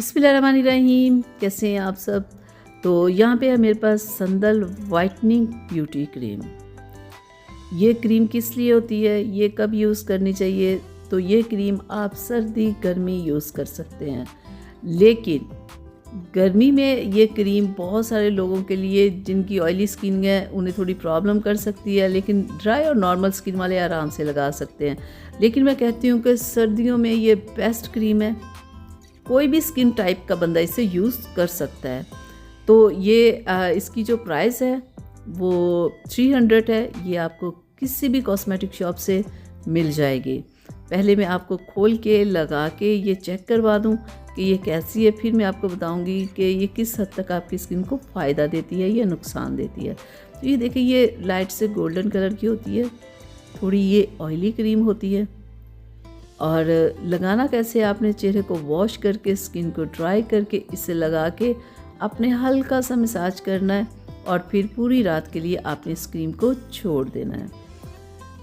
बिस्मिल्लाहिर्रहमानिर्रहीम। कैसे हैं आप सब। तो यहाँ पे है मेरे पास संदल वाइटनिंग ब्यूटी क्रीम। ये क्रीम किस लिए होती है, ये कब यूज़ करनी चाहिए। तो ये क्रीम आप सर्दी गर्मी यूज़ कर सकते हैं, लेकिन गर्मी में ये क्रीम बहुत सारे लोगों के लिए जिनकी ऑयली स्किन है उन्हें थोड़ी प्रॉब्लम कर सकती है, लेकिन ड्राई और नॉर्मल स्किन वाले आराम से लगा सकते हैं। लेकिन मैं कहती हूँ कि सर्दियों में ये बेस्ट क्रीम है, कोई भी स्किन टाइप का बंदा इसे यूज़ कर सकता है। तो ये इसकी जो प्राइस है वो 300 है। ये आपको किसी भी कॉस्मेटिक शॉप से मिल जाएगी। पहले मैं आपको खोल के लगा के ये चेक करवा दूं कि ये कैसी है, फिर मैं आपको बताऊंगी कि ये किस हद तक आपकी स्किन को फ़ायदा देती है या नुकसान देती है। तो ये देखिए, ये लाइट से गोल्डन कलर की होती है, थोड़ी ये ऑयली क्रीम होती है। और लगाना कैसे, आपने चेहरे को वॉश करके स्किन को ड्राई करके इसे लगा के आपने हल्का सा मसाज करना है और फिर पूरी रात के लिए आपने इस क्रीम को छोड़ देना है,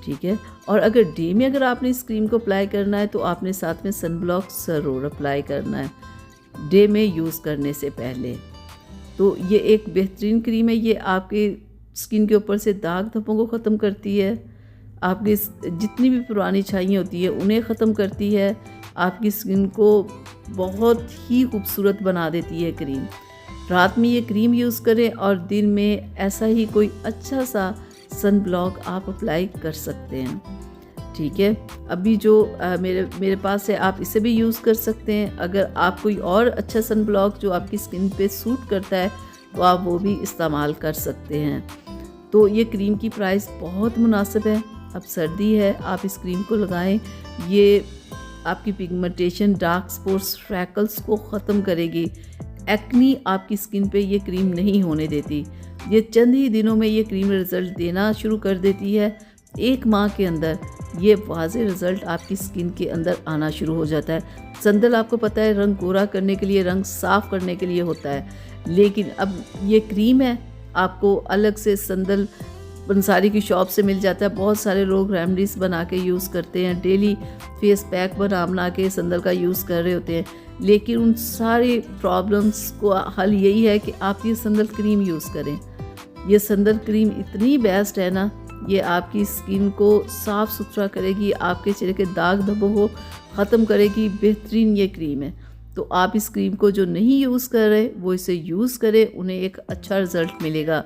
ठीक है। और अगर डे में अगर आपने इस क्रीम को अप्लाई करना है तो आपने साथ में सनब्लॉक ज़रूर अप्लाई करना है डे में यूज़ करने से पहले। तो ये एक बेहतरीन क्रीम है। ये आपके स्किन के ऊपर से दाग धब्बों को ख़त्म करती है, आपकी जितनी भी पुरानी छाइयाँ होती है उन्हें ख़त्म करती है, आपकी स्किन को बहुत ही खूबसूरत बना देती है क्रीम। रात में ये क्रीम यूज़ करें और दिन में ऐसा ही कोई अच्छा सा सन ब्लॉक आप अप्लाई कर सकते हैं, ठीक है। अभी जो मेरे पास है आप इसे भी यूज़ कर सकते हैं। अगर आप कोई और अच्छा सन ब्लॉक जो आपकी स्किन पे सूट करता है तो आप वो भी इस्तेमाल कर सकते हैं। तो ये क्रीम की प्राइस बहुत मुनासिब है। अब सर्दी है, आप इस क्रीम को लगाएं। ये आपकी पिगमेंटेशन, डार्क स्पॉट्स, फ्रैकल्स को ख़त्म करेगी। एक्नी आपकी स्किन पे ये क्रीम नहीं होने देती। ये चंद ही दिनों में ये क्रीम रिज़ल्ट देना शुरू कर देती है। 1 माह के अंदर ये वाज़े रिज़ल्ट आपकी स्किन के अंदर आना शुरू हो जाता है। संदल आपको पता है रंग गोरा करने के लिए, रंग साफ़ करने के लिए होता है, लेकिन अब ये क्रीम है, आपको अलग से संदल पंसारी की शॉप से मिल जाता है। बहुत सारे लोग रेमडीज़ बना के यूज़ करते हैं, डेली फेस पैक बना के संदल का यूज़ कर रहे होते हैं, लेकिन उन सारी प्रॉब्लम्स को हल यही है कि आप ये संदल क्रीम यूज़ करें। ये संदल क्रीम इतनी बेस्ट है ना, ये आपकी स्किन को साफ़ सुथरा करेगी, आपके चेहरे के दाग धब्बों को ख़त्म करेगी। बेहतरीन ये क्रीम है। तो आप इस क्रीम को जो नहीं यूज़ कर रहे वो इसे यूज़ करें, उन्हें एक अच्छा रिज़ल्ट मिलेगा।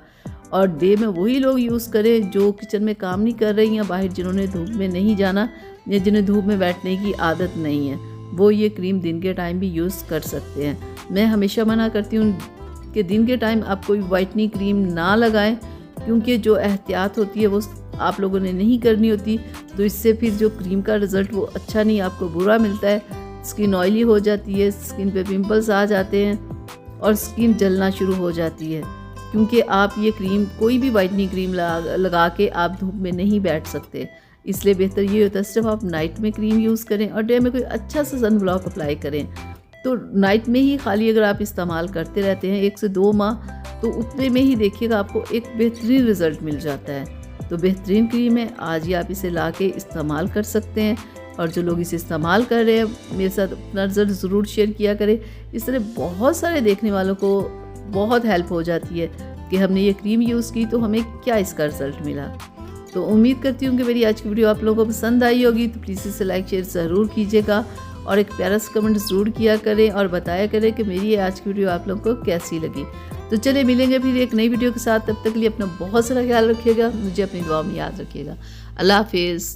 और डे में वही लोग यूज़ करें जो किचन में काम नहीं कर रहे या बाहर जिन्होंने धूप में नहीं जाना या जिन्हें धूप में बैठने की आदत नहीं है, वो ये क्रीम दिन के टाइम भी यूज़ कर सकते हैं। मैं हमेशा मना करती हूँ कि दिन के टाइम आप कोई वाइटनिंग क्रीम ना लगाएं, क्योंकि जो एहतियात होती है वो आप लोगों ने नहीं करनी होती। तो इससे फिर जो क्रीम का रिज़ल्ट वो अच्छा नहीं, आपको बुरा मिलता है। स्किन ऑयली हो जाती है, स्किन पे पिंपल्स आ जाते हैं और स्किन जलना शुरू हो जाती है, क्योंकि आप ये क्रीम कोई भी वाइटनिंग क्रीम लगा के आप धूप में नहीं बैठ सकते। इसलिए बेहतर ये होता है सिर्फ आप नाइट में क्रीम यूज़ करें और डे में कोई अच्छा सा सन ब्लॉक अप्लाई करें। तो नाइट में ही खाली अगर आप इस्तेमाल करते रहते हैं 1 से 2 माह, तो उतने में ही देखिएगा आपको एक बेहतरीन रिज़ल्ट मिल जाता है। तो बेहतरीन क्रीम है, आज ही आप इसे ला के इस्तेमाल कर सकते हैं। और जो लोग इसे इस्तेमाल कर रहे हैं मेरे साथ अपना रिज़ल्ट ज़रूर शेयर किया करें। इस तरह बहुत सारे देखने वालों को बहुत हेल्प हो जाती है कि हमने ये क्रीम यूज़ की तो हमें क्या इसका रिज़ल्ट मिला। तो उम्मीद करती हूँ कि मेरी आज की वीडियो आप लोगों को पसंद आई होगी। तो प्लीज़ इसे लाइक शेयर ज़रूर कीजिएगा और एक प्यारा सा कमेंट ज़रूर किया करें और बताया करें कि मेरी आज की वीडियो आप लोगों को कैसी लगी। तो चलिए मिलेंगे फिर एक नई वीडियो के साथ। तब तक के लिए अपना बहुत सारा ख्याल रखिएगा, मुझे अपनी दुआ में याद रखिएगा। अल्लाह हाफिज़।